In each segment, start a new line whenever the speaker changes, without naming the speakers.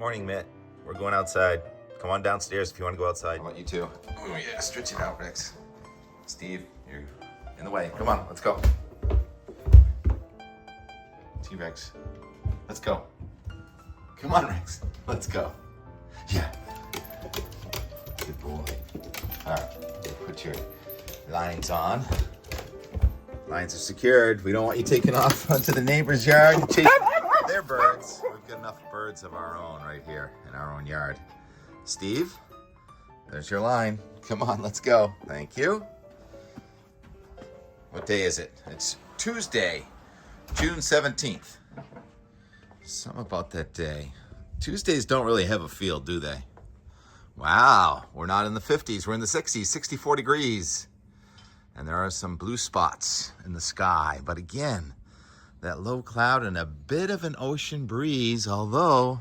Morning, Mitt. We're going outside. Come on downstairs if you want to go outside.
How about you two? Oh yeah, stretch it out, Rex. Steve, you're in the way. Come on, let's go. T-Rex, let's go. Come on, Rex, let's go. Yeah. Good boy. All right, put your lines on. Lines are secured. We don't want you taking off onto the neighbor's yard and chasing their birds. We've got enough birds of our own right here in our own yard. Steve, there's your line. Come on, let's go. Thank you. What day is it? It's Tuesday, June 17th. Something about that day. Tuesdays don't really have a feel, do they? Wow, we're not in the 50s. We're in the 60s, 64 degrees. And there are some blue spots in the sky. But again, that low cloud and a bit of an ocean breeze, although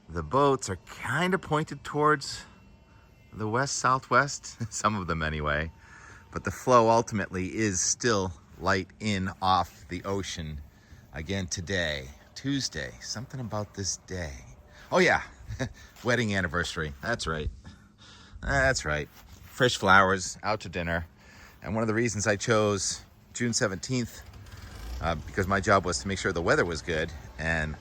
the boats are kind of pointed towards the west-southwest, some of them anyway. But the flow ultimately is still light in off the ocean again today, Tuesday. Something about this day. Oh yeah, wedding anniversary. That's right. That's right. Fresh flowers, out to dinner. And one of the reasons I chose June 17th, because my job was to make sure the weather was good. And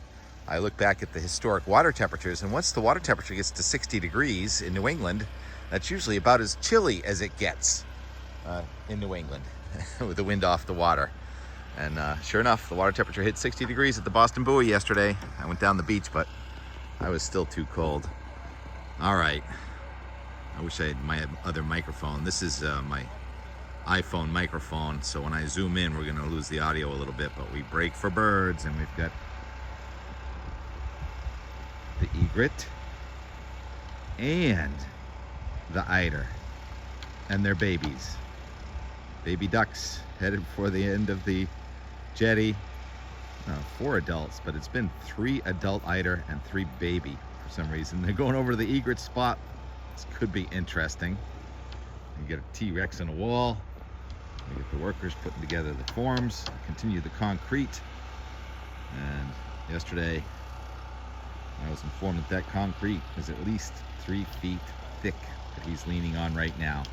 I look back at the historic water temperatures, and once the water temperature gets to 60 degrees in New England, that's usually about as chilly as it gets in New England with the wind off the water. And sure enough, the water temperature hit 60 degrees at the Boston Buoy yesterday. I went down the beach, but I was still too cold. All right. I wish I had my other microphone. This is my iPhone microphone, so when I zoom in, we're going to lose the audio a little bit, but we break for birds, and we've got the Egret and the Eider and their babies. Baby ducks headed for the end of the jetty. 4 adults, but it's been 3 adult Eider and 3 baby for some reason. They're going over to the Egret spot. This could be interesting. You get a T-Rex on a wall. We get the workers putting together the forms, continue the concrete. And yesterday, I was informed that that concrete is at least 3 feet thick that he's leaning on right now.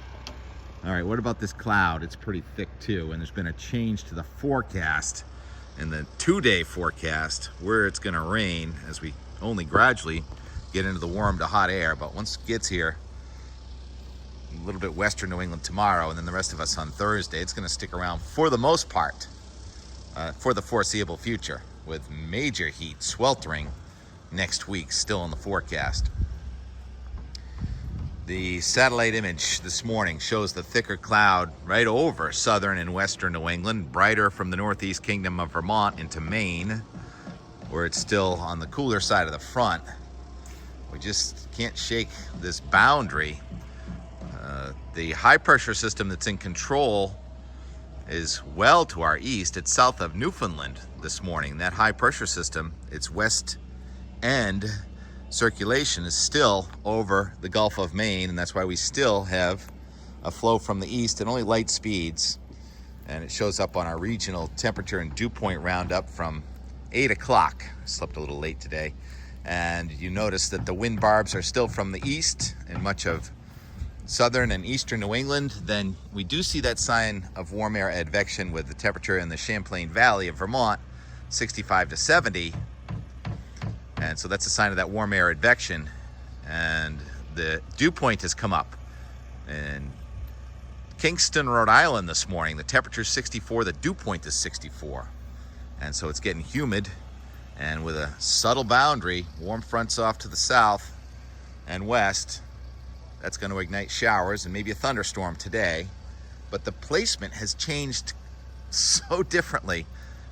All right, what about this cloud? It's pretty thick too, and there's been a change to the forecast in the 2-day forecast where it's gonna rain as we only gradually get into the warm to hot air. But once it gets here, a little bit western New England tomorrow, and then the rest of us on Thursday, it's going to stick around for the most part for the foreseeable future, with major heat sweltering next week still in the forecast. The satellite image this morning shows the thicker cloud right over southern and western New England, brighter from the northeast kingdom of Vermont into Maine, where it's still on the cooler side of the front. We just can't shake this boundary. The high pressure system that's in control is well to our east. It's south of Newfoundland this morning. That high pressure system, its west end circulation is still over the Gulf of Maine, and that's why we still have a flow from the east at only light speeds. And it shows up on our regional temperature and dew point roundup from 8 o'clock. I slept a little late today. And you notice that the wind barbs are still from the east in much of southern and eastern New England. Then we do see that sign of warm air advection with the temperature in the Champlain Valley of Vermont, 65 to 70. And so that's a sign of that warm air advection. And the dew point has come up. In Kingston, Rhode Island this morning, the temperature is 64, the dew point is 64. And so it's getting humid. And with a subtle boundary, warm fronts off to the south and west, that's going to ignite showers and maybe a thunderstorm today. But the placement has changed so differently.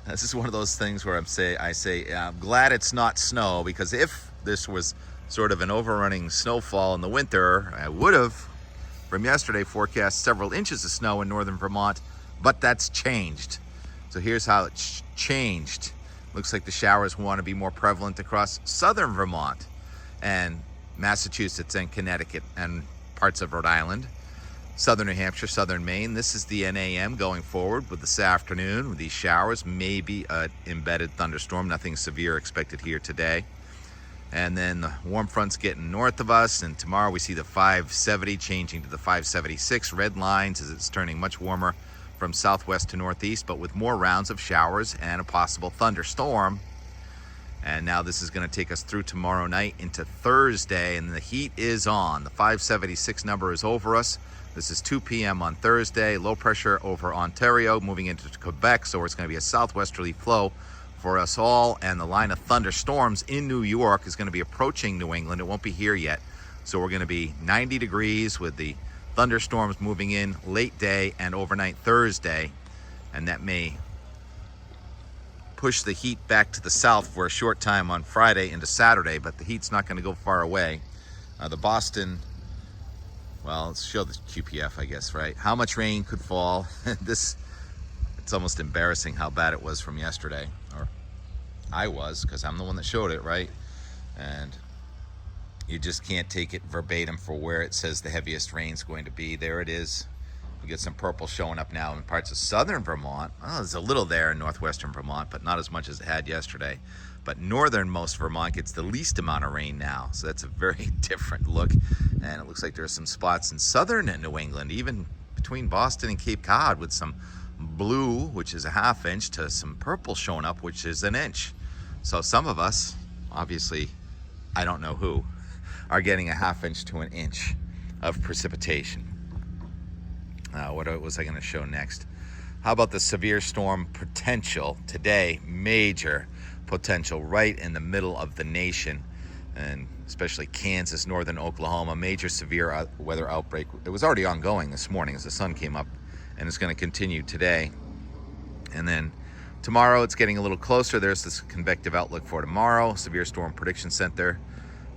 This is one of those things where I'm glad it's not snow, because if this was sort of an overrunning snowfall in the winter, I would have, from yesterday, forecast several inches of snow in northern Vermont, but that's changed. So here's how it's changed. Looks like the showers want to be more prevalent across southern Vermont and Massachusetts and Connecticut and parts of Rhode Island, southern New Hampshire, southern Maine. This is the NAM going forward with this afternoon with these showers, maybe an embedded thunderstorm, nothing severe expected here today. And then the warm front's getting north of us, and tomorrow we see the 570 changing to the 576 red lines as it's turning much warmer from southwest to northeast, but with more rounds of showers and a possible thunderstorm. And now this is going to take us through tomorrow night into Thursday, and the heat is on. The 576 number is over us. This is 2 p.m. on Thursday. Low pressure over Ontario, moving into Quebec, so it's going to be a southwesterly flow for us all, and the line of thunderstorms in New York is going to be approaching New England. It won't be here yet, so we're going to be 90 degrees with the thunderstorms moving in late day and overnight Thursday, and that may push the heat back to the south for a short time on Friday into Saturday, but the heat's not going to go far away. The Boston, well, let's show the QPF, I guess, right? How much rain could fall? It's almost embarrassing how bad it was from yesterday, or I was, because I'm the one that showed it, right? And you just can't take it verbatim for where it says the heaviest rain's going to be. There it is. We get some purple showing up now in parts of southern Vermont. Well, there's a little there in northwestern Vermont, but not as much as it had yesterday. But northernmost Vermont gets the least amount of rain now, so that's a very different look. And it looks like there are some spots in southern New England, even between Boston and Cape Cod, with some blue, which is a ½ inch, to some purple showing up, which is an inch. So some of us, obviously, I don't know who, are getting a ½ inch to an inch of precipitation. What was I going to show next? How about the severe storm potential today? Major potential right in the middle of the nation, and especially Kansas, northern Oklahoma. Major severe weather outbreak. It was already ongoing this morning as the sun came up, and it's going to continue today. And then tomorrow it's getting a little closer. There's this convective outlook for tomorrow. Severe Storm Prediction Center.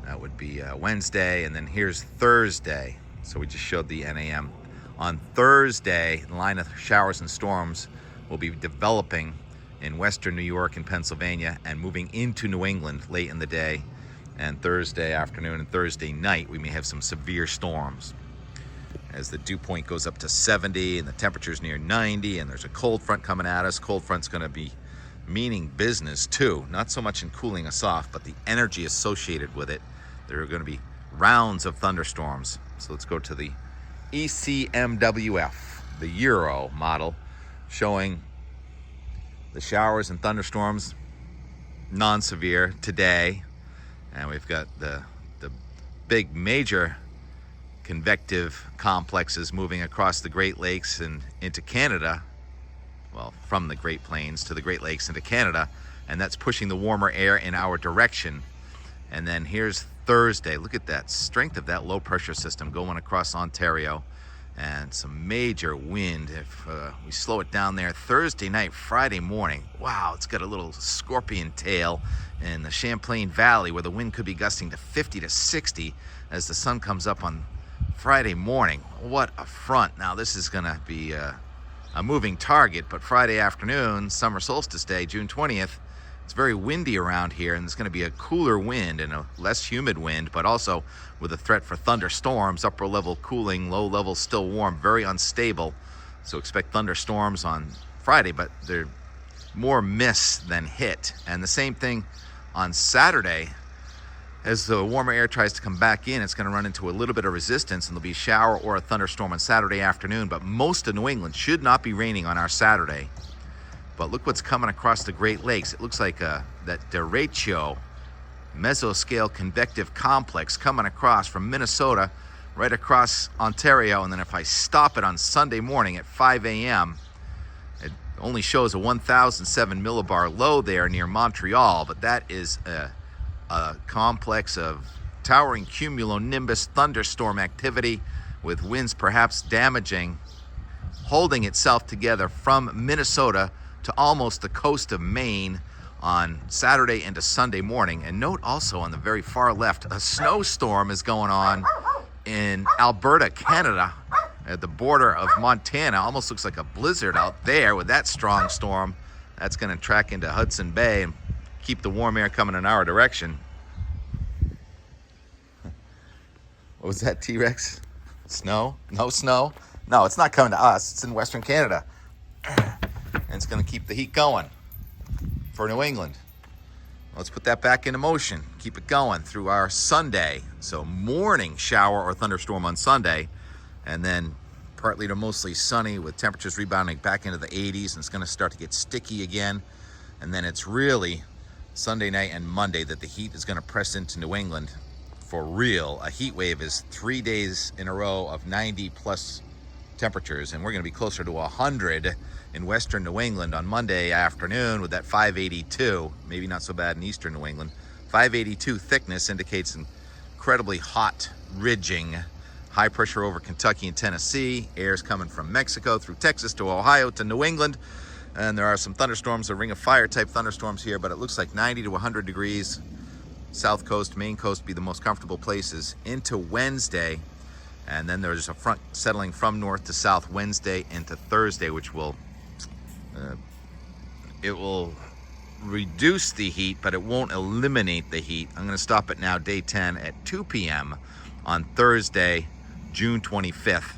That would be Wednesday. And then here's Thursday. So we just showed the NAM. On Thursday, the line of showers and storms will be developing in western New York and Pennsylvania and moving into New England late in the day. And Thursday afternoon and Thursday night, we may have some severe storms, as the dew point goes up to 70 and the temperature's near 90, and there's a cold front coming at us. Cold front's going to be meaning business too, not so much in cooling us off, but the energy associated with it. There are going to be rounds of thunderstorms. So let's go to the ECMWF, the Euro model, showing the showers and thunderstorms non-severe today. And we've got the big major convective complexes moving across the Great Lakes and into Canada. Well, from the Great Plains to the Great Lakes into Canada, and that's pushing the warmer air in our direction. And then here's Thursday. Look at that strength of that low pressure system going across Ontario, and some major wind. If we slow it down there, Thursday night, Friday morning, wow, it's got a little scorpion tail in the Champlain Valley, where the wind could be gusting to 50 to 60 as the sun comes up on Friday morning. What a front. Now this is going to be a moving target, but Friday afternoon, summer solstice day, June 20th, it's very windy around here, and it's going to be a cooler wind and a less humid wind, but also with a threat for thunderstorms, upper level cooling, low level still warm, very unstable. So expect thunderstorms on Friday, but they're more miss than hit. And the same thing on Saturday. As the warmer air tries to come back in, it's going to run into a little bit of resistance, and there'll be a shower or a thunderstorm on Saturday afternoon, but most of New England should not be raining on our Saturday. But look what's coming across the Great Lakes. It looks like that derecho mesoscale convective complex coming across from Minnesota right across Ontario. And then if I stop it on Sunday morning at 5 a.m., it only shows a 1007 millibar low there near Montreal, but that is a complex of towering cumulonimbus thunderstorm activity with winds perhaps damaging, holding itself together from Minnesota to almost the coast of Maine on Saturday into Sunday morning. And note also on the very far left, a snowstorm is going on in Alberta, Canada, at the border of Montana. Almost looks like a blizzard out there with that strong storm. That's going to track into Hudson Bay and keep the warm air coming in our direction. What was that, T-Rex? Snow? No snow? No, it's not coming to us. It's in Western Canada. And it's going to keep the heat going for New England. let's put that back into motion. Keep it going through our Sunday. So morning shower or thunderstorm on Sunday, and then partly to mostly sunny with temperatures rebounding back into the 80s, and it's going to start to get sticky again. And then it's really Sunday night and Monday that the heat is going to press into New England for real. A heat wave is 3 days in a row of 90 plus temperatures, and we're going to be closer to 100 in western New England on Monday afternoon with that 582. Maybe not so bad in eastern New England. 582 thickness indicates incredibly hot ridging. High pressure over Kentucky and Tennessee. Air's coming from Mexico through Texas to Ohio to New England. And there are some thunderstorms, a ring of fire type thunderstorms here, but it looks like 90 to 100 degrees. South coast, Maine coast be the most comfortable places into Wednesday. And then there's a front settling from north to south Wednesday into Thursday, which will, it will reduce the heat, but it won't eliminate the heat. I'm gonna stop it now, day 10 at 2 p.m. on Thursday, June 25th.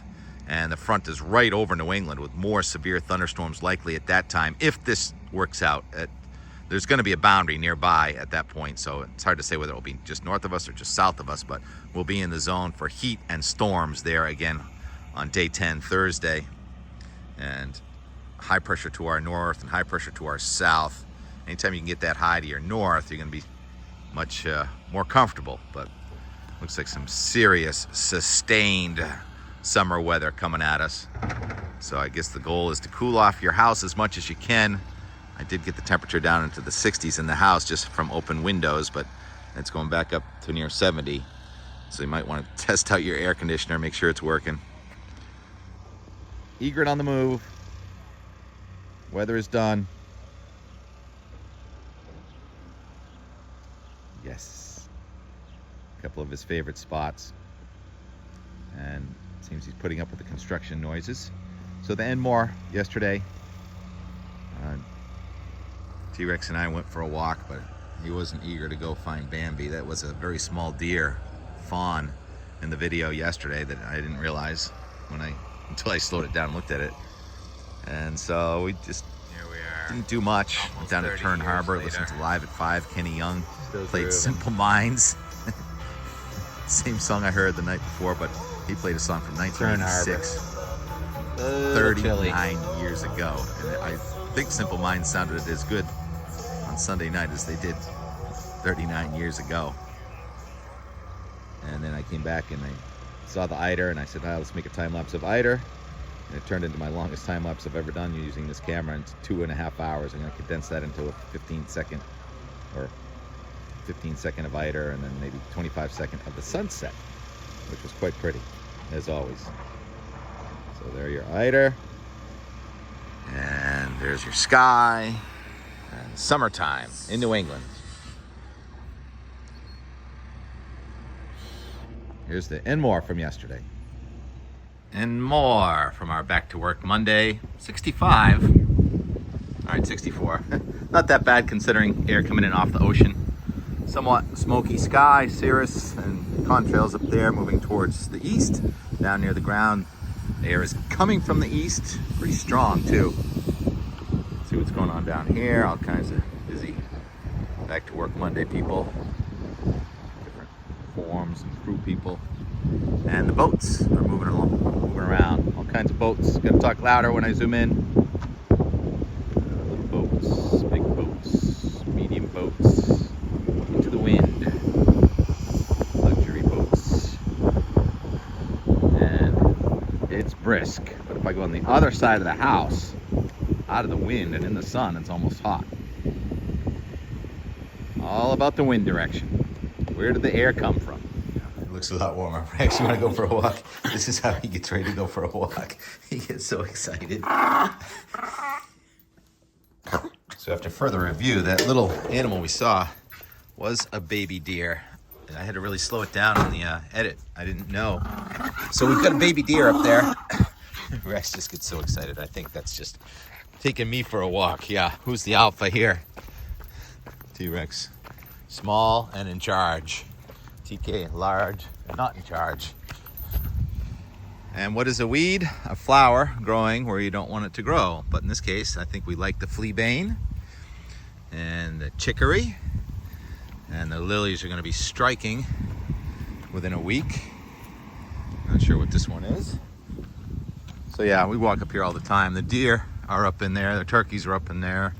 And the front is right over New England with more severe thunderstorms likely at that time. If this works out, there's going to be a boundary nearby at that point, so it's hard to say whether it'll be just north of us or just south of us, but we'll be in the zone for heat and storms there again on day 10, Thursday. And high pressure to our north and high pressure to our south. Anytime you can get that high to your north, you're going to be much more comfortable, but looks like some serious, sustained summer weather coming at us. So I guess the goal is to cool off your house as much as you can. I did get the temperature down into the 60s in the house just from open windows, but it's going back up to near 70. So you might want to test out your air conditioner, make sure it's working. Egret on the move. Weather is done. Yes. A couple of his favorite spots. And seems he's putting up with the construction noises. So the Enmore yesterday, T-Rex and I went for a walk, but he wasn't eager to go find Bambi. That was a very small deer fawn in the video yesterday that I didn't realize until I slowed it down and looked at it. And so we just didn't do much. Went down to Turn Harbor, listened to Live at 5. Kenny Young played Simple Minds. Same song I heard the night before, but he played a song from 1986, 39 years ago. And I think Simple Minds sounded as good on Sunday night as they did 39 years ago. And then I came back and I saw the Eider, and I said, let's make a time lapse of Eider. And it turned into my longest time lapse I've ever done using this camera in 2.5 hours. I'm going to condense that into a 15-second of Eider, and then maybe 25-second of the sunset, which was quite pretty, as always. So there your Eider, and there's your sky, and summertime in New England. Here's the Enmore from yesterday. And more from our back to work Monday. 65. All right, 64. Not that bad considering air coming in off the ocean. Somewhat smoky sky, cirrus and contrails up there moving towards the east. Down near the ground, the air is coming from the east, pretty strong too. See what's going on down here. All kinds of busy back to work Monday people. Different forms and crew people. And the boats are moving along, moving around. All kinds of boats. Gotta talk louder when I zoom in. Little boats, big boats, medium boats, into the wind, luxury boats. And it's brisk. But if I go on the other side of the house, out of the wind and in the sun, it's almost hot. All about the wind direction. Where did the air come from?
Looks a lot warmer. I actually want to go for a walk. This is how he gets ready to go for a walk. He gets so excited. So after further review, that little animal we saw was a baby deer. And I had to really slow it down on the edit. I didn't know. So we've got a baby deer up there. Rex just gets so excited. I think that's just taking me for a walk. Yeah, who's the alpha here? T-Rex. Small and in charge. TK, large, not in charge. And what is a weed? A flower growing where you don't want it to grow. But in this case, I think we like the fleabane and the chicory
And the lilies are going to be striking within a week. Not sure what this one is. So yeah, we walk up here all the time. The deer are up in there. The turkeys are up in there.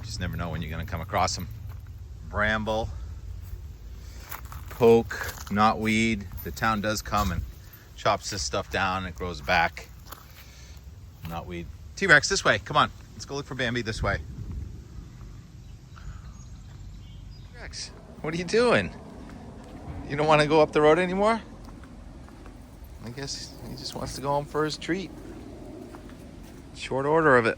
Just never know when you're going to come across them. Bramble, poke, knotweed. The town does come and chops this stuff down and it grows back. Knotweed. T-Rex, this way. Come on. Let's go look for Bambi this way. T-Rex, what are you doing? You don't want to go up the road anymore? I guess he just wants to go home for his treat. Short order of it.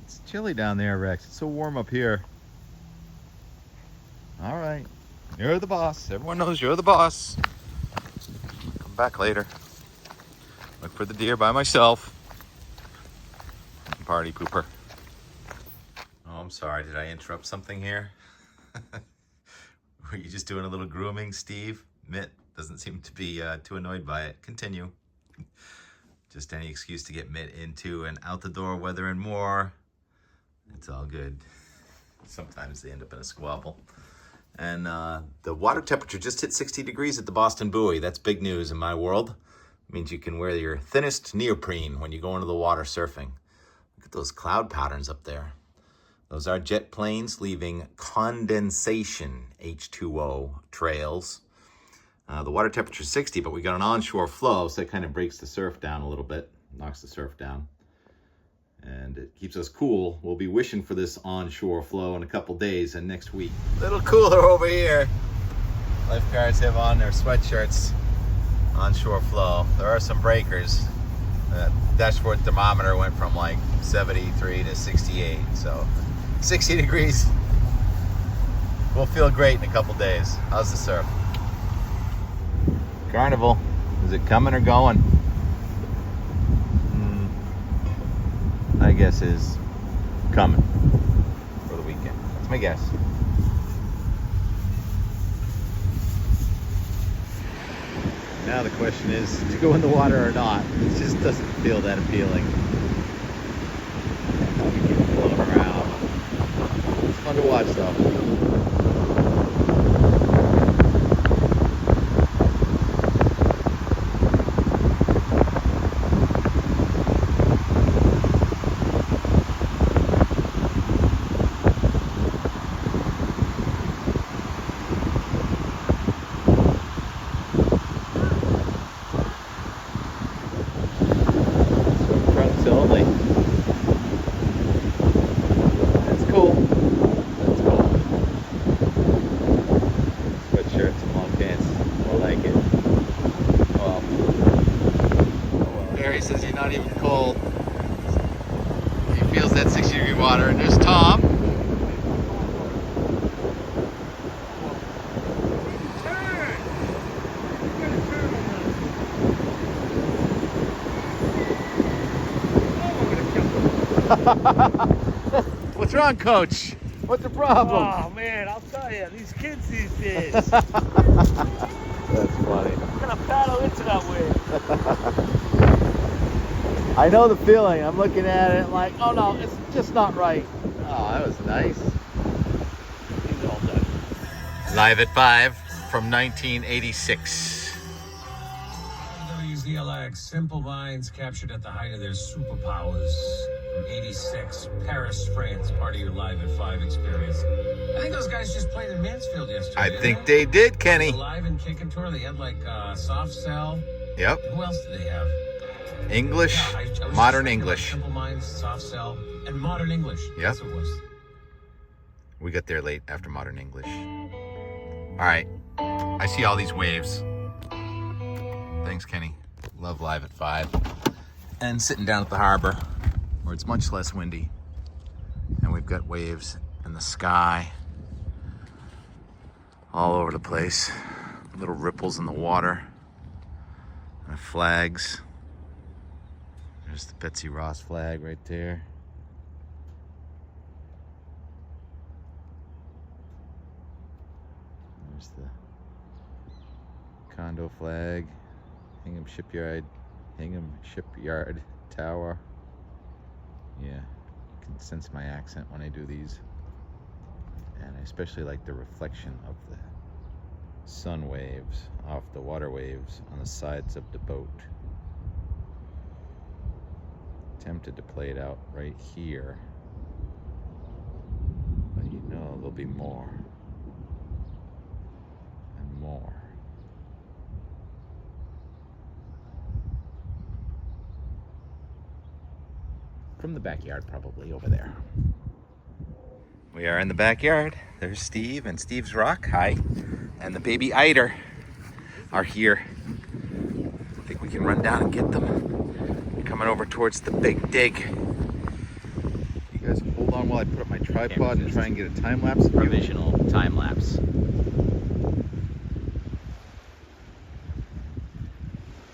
It's chilly down there, Rex. It's so warm up here. All right. You're the boss. Everyone knows you're the boss. Come back later. Look for the deer by myself. Party pooper. Oh, I'm sorry. Did I interrupt something here? Were you just doing a little grooming, Steve? Mitt doesn't seem to be too annoyed by it. Continue. Just any excuse to get Mitt into and out the door weather and more. It's all good. Sometimes they end up in a squabble. And the water temperature just hit 60 degrees at the Boston Buoy. That's big news in my world. It means you can wear your thinnest neoprene when you go into the water surfing. Look at those cloud patterns up there. Those are jet planes leaving condensation, H2O, trails. The water temperature is 60, but we got an onshore flow, so that kind of breaks the surf down a little bit, knocks the surf down. And it keeps us cool. We'll be wishing for this onshore flow in a couple days and next week. Little cooler over here. Lifeguards have on their sweatshirts. Onshore flow. There are some breakers. The dashboard thermometer went from like 73 to 68, so 60 degrees. We'll feel great in a couple days. How's the surf? Carnival. Is it coming or going? My guess is coming for the weekend. That's my guess. Now the question is to go in the water or not. It just doesn't feel that appealing. We get floating around. It's fun to watch though. Says he's not even cold. He feels that 60-degree water. And there's Tom. What's wrong, Coach? What's the problem?
Oh man, I'll tell you, these kids these days.
That's funny.
I'm gonna paddle into that wave.
I know the feeling. I'm looking at it like, oh no, it's just not right. Oh, that was nice.
He's all done.
Live at 5 from 1986.
WZLX, Simple Minds captured at the height of their superpowers. From 86, Paris, France, part of your Live at 5 experience. I think those guys just played in Mansfield yesterday.
I think they did, Kenny.
The Live and Kickin' tour, they had like Soft Cell.
Yep.
Who else did they have?
English,
I was
modern
just
English.
Simple Minds, Soft Cell, and Modern English.
Yep.
That's what it was.
We got there late after modern English. All right. I see all these waves. Thanks, Kenny. Love Live at 5. And sitting down at the harbor where it's much less windy. And we've got waves in the sky all over the place. Little ripples in the water. And flags. There's the Betsy Ross flag right there. There's the condo flag. Hingham Shipyard Tower. Yeah, you can
sense my accent when I do these. And I especially like the reflection of the sun waves off the water waves on the sides of the boat. Tempted to play it out right here, but you know there'll be more and more. From the backyard, probably over there. We are in the backyard. There's Steve and Steve's rock. Hi. And the baby Eider are here. I think we can run down and get them. They're coming over towards the big dig. You guys hold on while I put up my tripod and try and get a time lapse.
Provisional time lapse.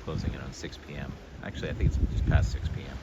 Closing it on 6 p.m. Actually, I think it's just past 6 p.m.